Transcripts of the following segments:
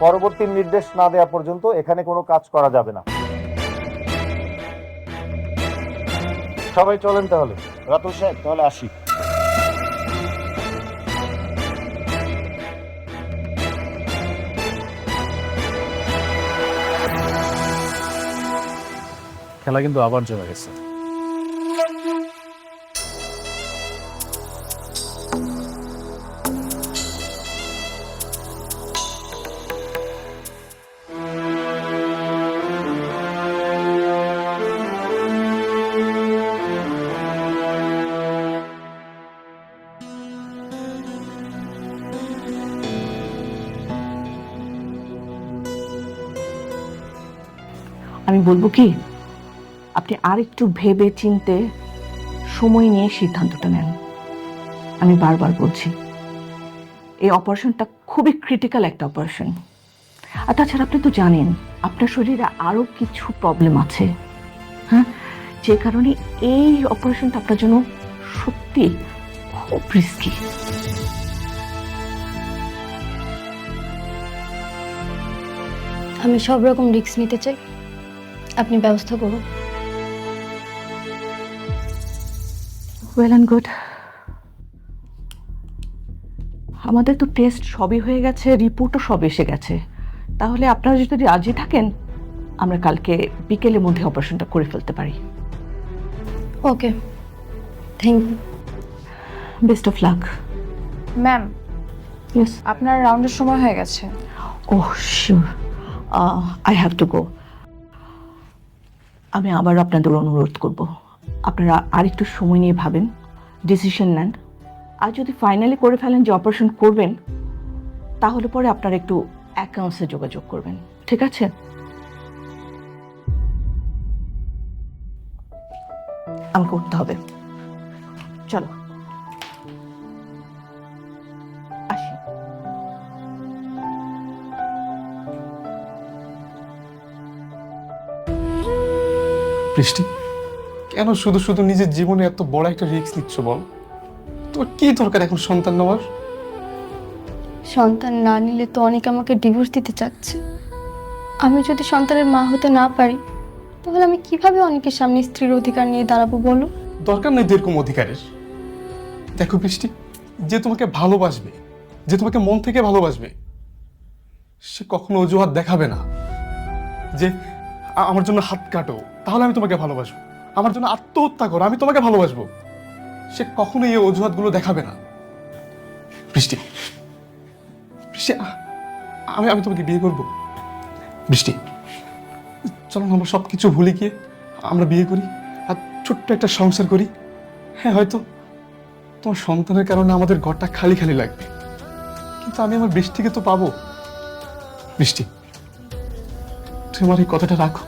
পরবর্তী নির্দেশ না দেওয়া পর্যন্ত এখানে কোনো কাজ করা যাবে না। সবাই চলেন তাহলে। রাতুল সাহেব, তাহলে আসি। খেলা কিন্তু আবার জমে গেছে। আমি বলবো কি, আপনি আর একটু ভেবে চিনতে সময় নিয়ে সিদ্ধান্তটা নেন। আমি বারবার বলছি, এই অপারেশনটা খুবই ক্রিটিক্যাল একটা অপারেশন। আর তাছাড়া আপনি তো জানেন আপনার শরীরে আরো কিছু প্রবলেম আছে, হ্যাঁ, যে কারণে এই অপারেশনটা আপনার জন্য সত্যি খুব রিস্কি। আমি সব রকম রিস্ক নিতে চাই, আপনি ব্যবস্থা করুন। Well and good. আমাদের তো টেস্ট সবই হয়ে গেছে, রিপোর্টও সব এসে গেছে। তাহলে আপনারা যদি রাজি থাকেন, আমরা কালকে বিকেলের মধ্যে অপারেশনটা করে ফেলতে পারি। Okay, thank you. Best of luck. Ma'am, yes. আপনার রাউন্ডের সময় হয়ে গেছে। Oh sure, I have to go. আমি আবার আপনাদের অনুরোধ করব, আপনারা আরেকটু সময় নিয়ে ভাবেন, ডিসিশন নেন। আর যদি ফাইনালি করে ফেলেন যে অপারেশন করবেন, তাহলে পরে আপনারা একটু অ্যাকাউন্টসে যোগাযোগ করবেন, ঠিক আছে? আমাকে উঠতে হবে, চলো আসি। বৃষ্টি, কেন শুধু শুধু নিজের জীবনে এত বড় একটা রিস্ক নিচ্ছ বল? তোর কি দরকার এখন সন্তান নেওয়ার? সন্তান না নিলে তো অনেকে আমাকে ডিভোর্স দিতে চাচ্ছে। আমি যদি সন্তানের মা হতে না পারি, তাহলে আমি কিভাবে অনেকের সামনে স্ত্রীর অধিকার নিয়ে দাঁড়াবো বলো? দরকার নেই এরকম অধিকারের। দেখো বৃষ্টি, যে তোমাকে ভালোবাসবে, যে তোমাকে মন থেকে ভালোবাসবে, সে কখনো অজুহাত দেখাবে না যে আমার জন্য হাত কাটো তাহলে আমি তোমাকে ভালোবাসবো, আমার জন্য আত্মহত্যা করো আমি তোমাকে ভালোবাসবো। সে কখনো এই অজুহাতগুলো দেখাবে না। বৃষ্টি, বৃষ্টি, আমি তোমাকে বিয়ে করবো। বৃষ্টি, চলো না আমরা সব কিছু ভুলে গিয়ে আমরা বিয়ে করি আর ছোট্ট একটা সংসার করি। হ্যাঁ, হয়তো তোমার সন্তানের কারণে আমাদের ঘরটা খালি খালি লাগবে, কিন্তু আমি আমার বৃষ্টিকে তো পাবো। বৃষ্টি, তুমি আমার এই কথাটা রাখো।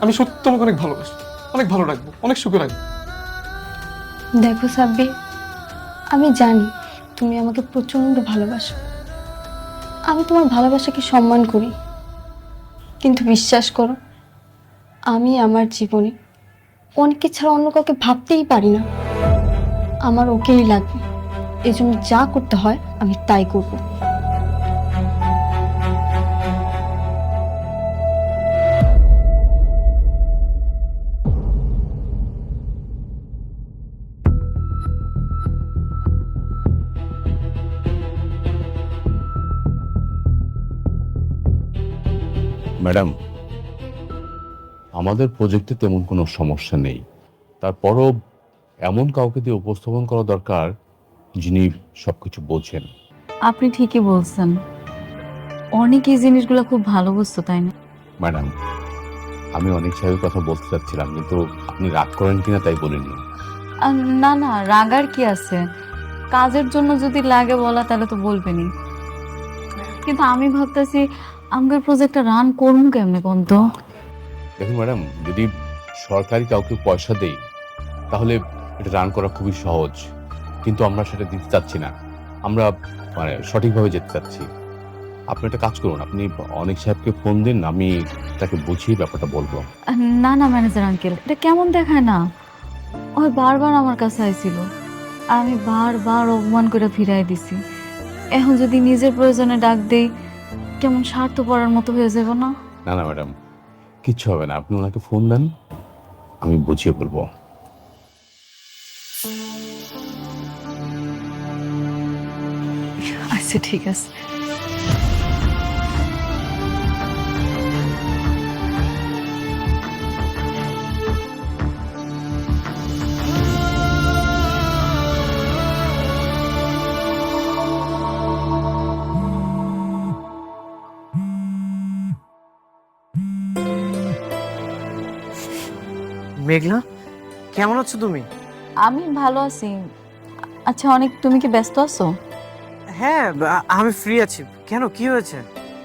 আমি সত্যি তোমাকে অনেক ভালোবাসি, অনেক ভালো রাখবো, অনেক সুখে রাখবো। দেখো সাব্বির, আমি জানি তুমি আমাকে প্রচন্ড ভালোবাসো। আমি তোমার ভালোবাসাকে সম্মান করি, কিন্তু বিশ্বাস করো, আমি আমার জীবনে অনেকে ছাড়া অন্য কাউকে ভাবতেই পারি না। আমার ওকেই লাগবে, এই জন্য যা করতে হয় আমি তাই করব। ম্যাডাম, আমাদের প্রজেক্টে তেমন কোনো সমস্যা নেই, তারপরও এমন কাউকে দিয়ে উপস্থাপন করা দরকার যিনি সবকিছু বোঝেন। আপনি ঠিকই বলছেন, অনেক এই জিনিসগুলো খুব ভালো বুঝতো, তাই না? ম্যাডাম, আমি অনেক সাহেবের কথা বলতে চাচ্ছিলাম, কিন্তু আপনি রাগ করেন কিনা তাই বলিনি। না না, রাগার কি আছে, কাজের জন্য যদি লাগে বলা তাহলে তো বলবেনই। কিন্তু আমি ভাবতেছি আমাদের প্রজেক্টটা রান করবো কেমনে কোন তো? দেখুন ম্যাডাম, যদি সরকারি কাউকে পয়সা দেই তাহলে এটা রান করা খুবই সহজ, কিন্তু আমরা সেটা দিতে চাচ্ছি না। আমরা সঠিকভাবে যেতে চাচ্ছি। আপনি একটা কাজ করুন, আপনি অনেক সাহেবকে ফোন দিন, আমি তাকে বুঝিয়ে ব্যাপারটা বলবো। না না ম্যানেজার আঙ্কেল, এটা কেমন দেখায় না? ওই বারবার আমার কাছে আইছিল, আমি বারবার অপমান করে ফিরাই দিছি। এখন যদি নিজের প্রয়োজনে ডাক দেই কেমন স্বার্থপরের মতো হয়ে যাবে না? না না ম্যাডাম, কিচ্ছু হবে না। আপনি ওনাকে ফোন দেন, আমি বুঝিয়ে বলবো। আচ্ছা ঠিক আছে। মেঘলা, কেমন আছো তুমি? আমি ভালো আছি। আচ্ছা অনেক, তুমি কি ব্যস্ত আছো? হ্যাঁ, আমি ফ্রি আছি। কেন, কি হয়েছে?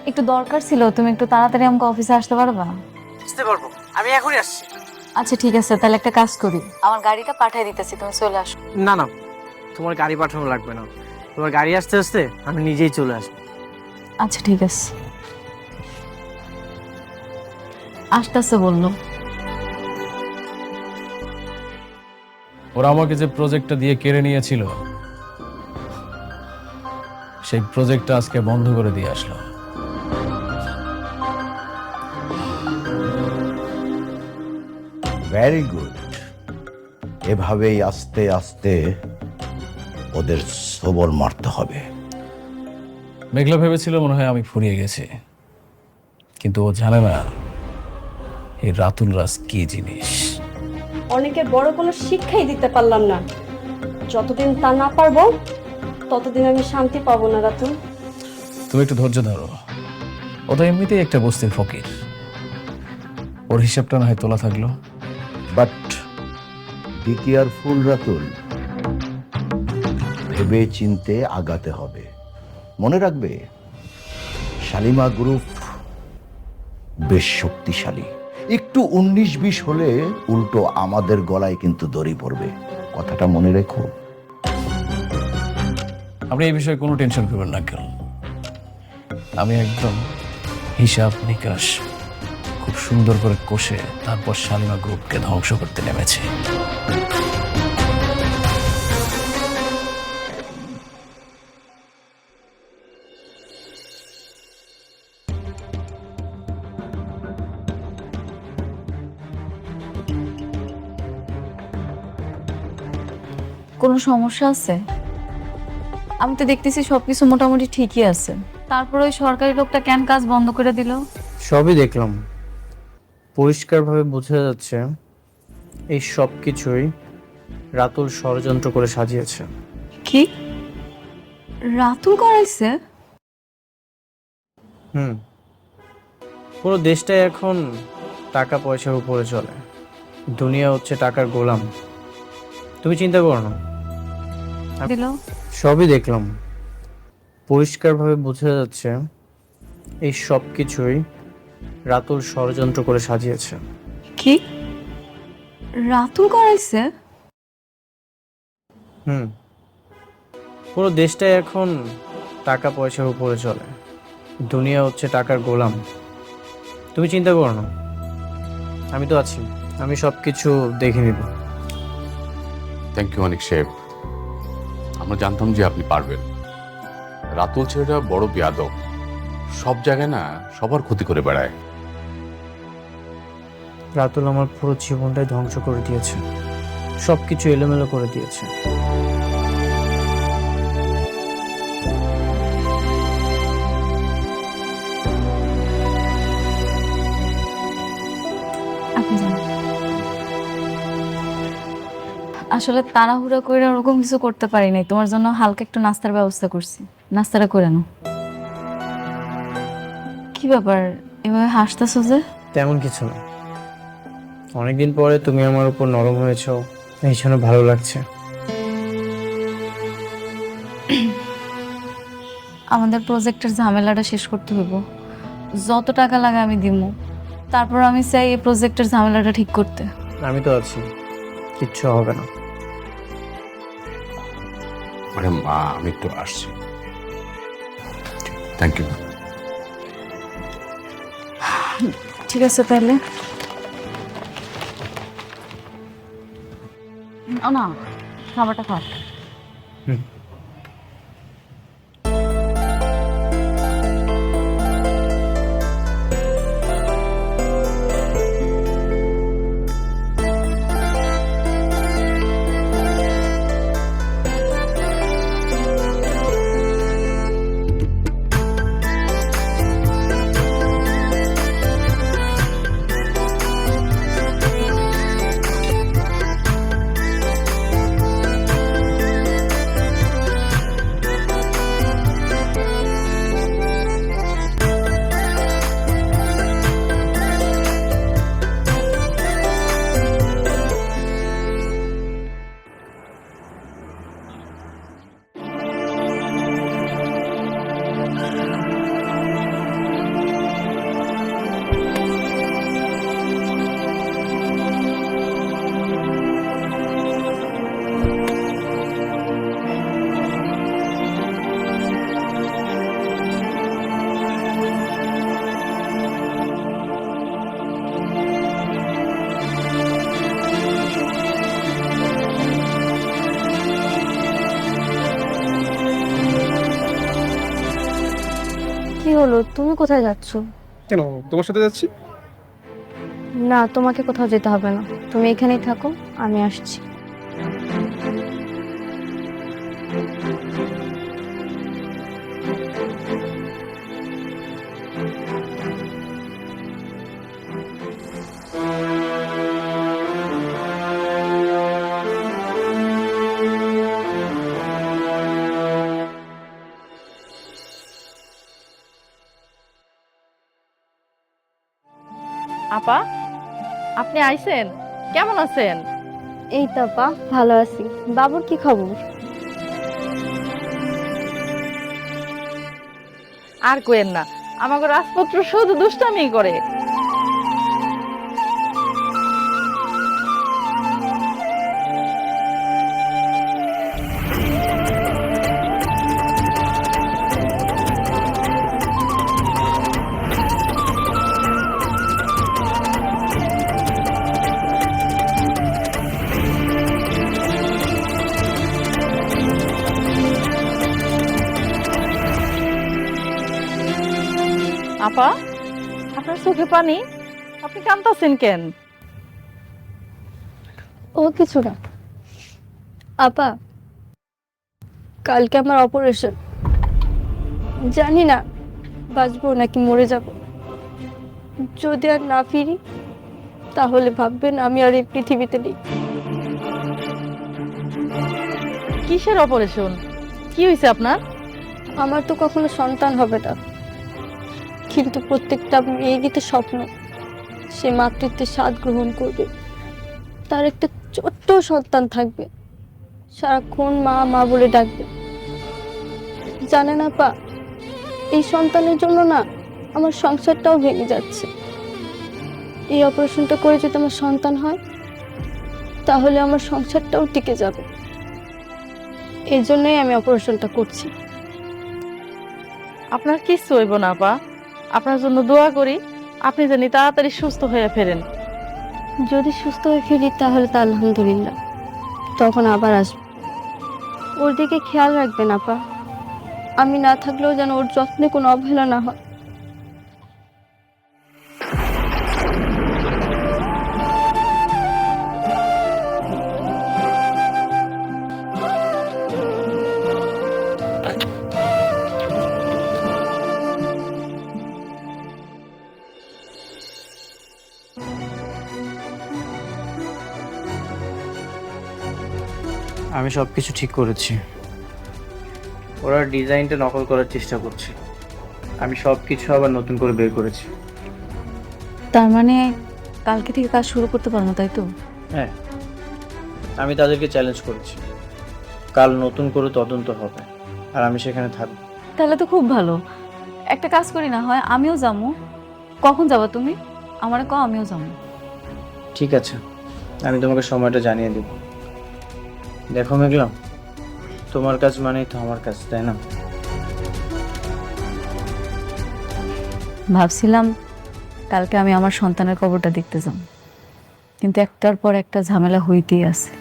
একটু দরকার ছিল, তুমি একটু তাড়াতাড়ি আমাকে অফিসে আসতে পারবা? বুঝতে পারবো, আমি এখনই আসছি। আচ্ছা ঠিক আছে, তাহলে একটা কাজ করি, আমার গাড়িটা পাঠিয়ে দিতেছি, তুমি চলে আসো। না না, তোমার গাড়ি পাঠানো লাগবে না। তোমার গাড়ি আসতে আসতে আমি নিজেই চলে আসবো। আচ্ছা ঠিক আছে। আসতেছে বললো। ওরা আমাকে যে প্রজেক্টটা দিয়ে কেড়ে নিয়েছিল, সেই প্রজেক্টটা আজকে বন্ধ করে দিয়ে আসলো। Very good. এভাবেই আস্তে আস্তে ওদের সবর মারতে হবে। মেঘলা ভেবেছিল মনে হয় আমি ফুরিয়ে গেছি, কিন্তু ও জানে না এই রাতুল রাজ কি জিনিস। অনেকে বড় কোনো শিক্ষাই দিতে পারলাম না। যতদিন তা না পারবো ততদিন আমি শান্তি পাবো না রাতুল। তুমি একটু ধৈর্য ধরো, ও তো এমনিতেই একটা বস্তির ফকির, ওর হিসাবটা না হয় তোলা থাকলো। বাট বি কেয়ারফুল রাতুল, ভেবে চিনতে আগাতে হবে। মনে রাখবে, শালিমা গ্রুপ বেশ শক্তিশালী। একটু 19-20 হলে উল্টো আমাদের গলায় কিন্তু দড়ি পড়বে, কথাটা মনে রেখো। আপনি এই বিষয়ে কোনো টেনশন করবেন না কেন, আমি একদম হিসাব নিকাশ খুব সুন্দর করে কষে তারপর শালিমা গ্রুপকে ধ্বংস করতে নেমেছি। কোনো সমস্যা আছে? আমি তো দেখতেছি সবকিছু মোটামুটি ঠিকই আছে, তারপর ওই সরকারি লোকটা কেন কাজ বন্ধ করে দিল? সবই দেখলাম, পরিষ্কারভাবে বোঝা যাচ্ছে এই সব কিছুই রাতুল ষড়যন্ত্র করে সাজিয়েছে। কি রাতুল করাইছে? পুরো দেশটাই এখন টাকা পয়সার উপরে চলে, দুনিয়া হচ্ছে টাকার গোলাম। তুমি চিন্তা করো না, দিল? সবই দেখলাম, পরিষ্কারভাবে বোঝা যাচ্ছে এই সব কিছুই রাতুল ষড়যন্ত্র করে সাজিয়েছে। কি রাতুল করাইছে? পুরো দেশটাই এখন টাকা পয়সার উপরে চলে, দুনিয়া হচ্ছে টাকার গোলাম। তুমি চিন্তা করো না, আমি তো আছি, আমি সবকিছু দেখে নিব। থ্যাংক ইউ অনেক শেফ, আমরা জানতাম যে আপনি পারবেন। রাতুল ছেলেটা বড় বেয়াদব, সব জায়গায় না সবার ক্ষতি করে বেড়ায়। রাতুল আমার পুরো জীবনটাই ধ্বংস করে দিয়েছে, সবকিছু এলোমেলো করে দিয়েছে। আপনি জানেন, আসলে তাড়াহুড়া করে ওরকম কিছু করতে পারি নাই, তোমার জন্য হালকা একটু নাস্তার ব্যবস্থা করছি, নাস্তাটা করে নাও। কি ব্যাপার এভাবে হাসতেছো যে? তেমন কিছু না, অনেকদিন পরে তুমি আমার উপর নরম হয়েছ, এই জন্য ভালো লাগছে। আমাদের প্রজেক্টের ঝামেলাটা শেষ করতে হইব, যত টাকা লাগে আমি দিব, তারপর আমি চাই এই প্রজেক্টের ঝামেলাটা ঠিক করতে। আমি তো আছি, কিচ্ছু হবে না। ম্যাডাম আমি একটু আসছি। Thank you. ঠিক আছে তাহলে। না খাবারটা খাও। হলো, তুমি কোথায় যাচ্ছ? কেন, তোমার সাথে যাচ্ছি। না, তোমাকে কোথাও যেতে হবে না, তুমি এখানেই থাকো, আমি আসছি। আপা, আপনি আইছেন? কেমন আছেন? এই তো আপা, ভালো আছি। বাবুর কি খবর? আর কোয়েন না, আমাকে রাজপুত্র শুধু দুষ্টামি করে। আপা, আপনার চোখে পানি, আপনি কাঁদতেছেন কেন? ও কিছু না আপা, কালকে আমার অপারেশন। জানি না বাঁচবো নাকি মরে যাব। যদি আর না ফিরি তাহলে ভাববেন আমি আর এই পৃথিবীতে নেই। কিসের অপারেশন? কি হয়েছে আপনার? আমার তো কখনো সন্তান হবে না, কিন্তু প্রত্যেকটা মেয়েরই তো স্বপ্ন সে মাতৃত্বের স্বাদ গ্রহণ করবে, তার একটা ছোট্ট সন্তান থাকবে, সারাক্ষণ মা মা বলে ডাকবে। জানে না পা, এই সন্তানের জন্য না আমার সংসারটাও ভেঙে যাচ্ছে। এই অপারেশনটা করে যদি আমার সন্তান হয় তাহলে আমার সংসারটাও টিকে যাবে। এই জন্যই আমি অপারেশনটা করছি। আপনার কিচ্ছু হইব না আপা, আপনার জন্য দোয়া করি, আপনি জানি তাড়াতাড়ি সুস্থ হয়ে ফেরেন। যদি সুস্থ হয়ে ফিরি তাহলে তো আলহামদুলিল্লাহ, তখন আবার আসবো। ওর দিকে খেয়াল রাখবেন আপা, আমি না থাকলেও যেন ওর যত্নে কোনো অবহেলা না হয়। আমি সব কিছু ঠিক করেছি। ওরা ডিজাইনটা নকল করার চেষ্টা করছে। আমি সব কিছু আবার নতুন করে বের করেছি। তার মানে কালকে থেকে কাজ শুরু করতে পারবো, তাই তো? হ্যাঁ, আমি তাদেরকে চ্যালেঞ্জ করেছি, কাল নতুন করে তদন্ত হবে আর আমি সেখানে থাকবো। তাহলে তো খুব ভালো। একটা কাজ করি না হয়, আমিও যাবো। কখন যাবা তুমি? আমারে কও, আমিও যাবো। ঠিক আছে, আমি তোমাকে সময়টা জানিয়ে দেব। দেখো মেঘলা, তোমার কাজ মানেই তো আমার কাজ, তাই না? ভাবছিলাম কালকে আমি আমার সন্তানের কবরটা দেখতে যাব, কিন্তু একটার পর একটা ঝামেলা হইতেই আছে।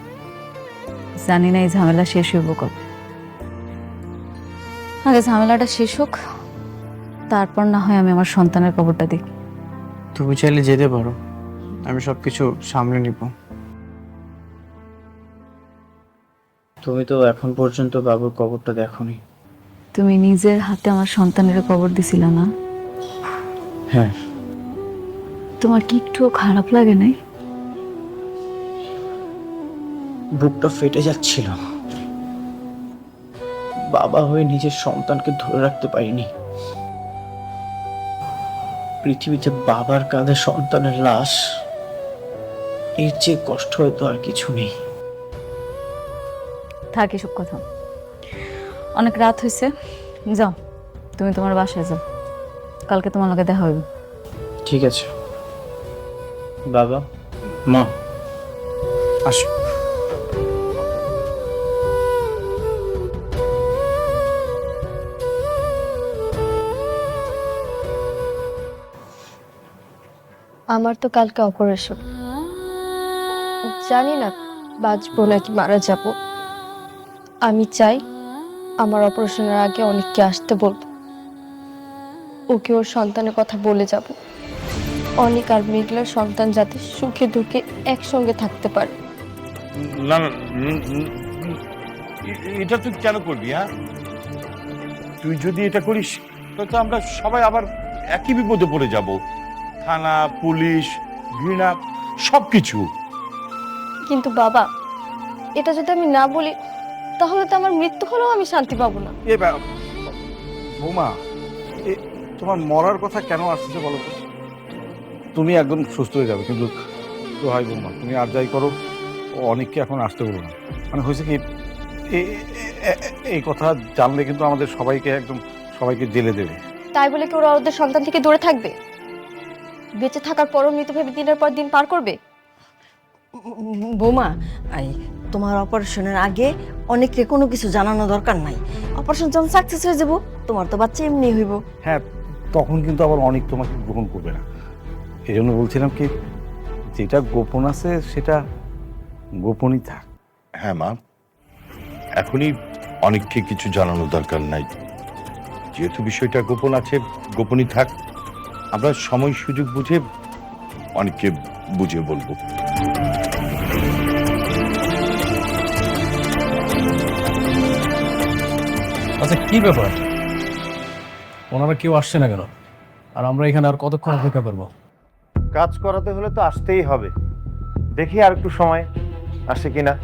জানি না এই ঝামেলা শেষ হইব কবে। আগে ঝামেলাটা শেষ হোক, তারপর না হয় আমি আমার সন্তানের কবরটা দেখি। তুমি চাইলে যেতে পারো, আমি সব কিছু সামলে নিব। তুমি তো এখন পর্যন্ত বাবুর কবরটা দেখোনি। তুমি নিজের হাতে আমার সন্তানের কবর দিছিলা না? হ্যাঁ। তোমার কি একটুও খারাপ লাগে নাই? বুকটা ফেটে যাচ্ছিল। বাবা হয়ে নিজের সন্তানকে ধরে রাখতে পারিনি। পৃথিবীতে বাবার কাঁধে সন্তানের লাশ, এর চেয়ে কষ্ট হয়তো আর কিছু নেই। থাক এসব কথা, অনেক রাত হয়েছে, যাও তুমি তোমার বাসায় যাও, কালকে তোমার লগে দেখা হইবে। ঠিক আছে বাবা, মা, আসো। আমার তো কালকে অপারেশন, জানি না বাঁচবো নাকি মারা যাব। আমি চাই আমার অপারেশনের আগে অনেককে আসতে বলবো। ওকে ওর সন্তানের কথা বলে যাব। অনেক আর মেঘলার সন্তান যাতে সুখে দুঃখে একসঙ্গে থাকতে পারে। না না এটা তুই কেন করবি? হ্যাঁ, তুই যদি এটা করিস তো আমরা সবাই আবার একই বিপদে পড়ে যাব। থানা, পুলিশ, ঘৃণা, সবকিছু। কিন্তু বাবা, এটা যদি আমি না বলি তাহলে তো আমার মৃত্যু হলেও আমি শান্তি পাবো না। বৌমা, তোমার মরার কথা কেন আসছে বলো তো? তুমি একদম সুস্থ হয়ে যাবে, কিন্তু তো হয় বৌমা, তুমি আর যাই করো অনেককে এখন আসতে বলো না। মানে হয়েছে কি, এই কথা জানলে কিন্তু আমাদের সবাইকে জেলে দেবে। তাই বলে কি ওরা ওদের সন্তান থেকে দূরে থাকবে? বেঁচে থাকার পরও মৃত ভেবে দিনের পর দিন পার করবে? বৌমা, তোমার অপারেশনের আগে অনেককে কোনো কিছু জানানো দরকার নাই। অপারেশন যখন সাকসেস হয়ে যাব, তোমার তো বাচ্চা এমনি হইব। হ্যাঁ, তখন কিন্তু আবার অনেক তোমাকে গ্রহণ করবে না। এই জন্য বলছিলাম কি, যেটা গোপন আছে সেটা গোপনই থাক। হ্যাঁ মা, এখনই অনেককে কিছু জানানোর দরকার নাই। যেহেতু বিষয়টা গোপন আছে, গোপনই থাক। আমরা সময় সুযোগ বুঝে অনেককে বুঝিয়ে বলবো। আচ্ছা, কি ব্যাপার? ওনারা কেউ আসছে না কেন? আর আমরা এখানে আর কতক্ষণ অপেক্ষা করবো? কাজ করাতে হলে তো আসতেই হবে। দেখি আর একটু সময় আসে কিনা।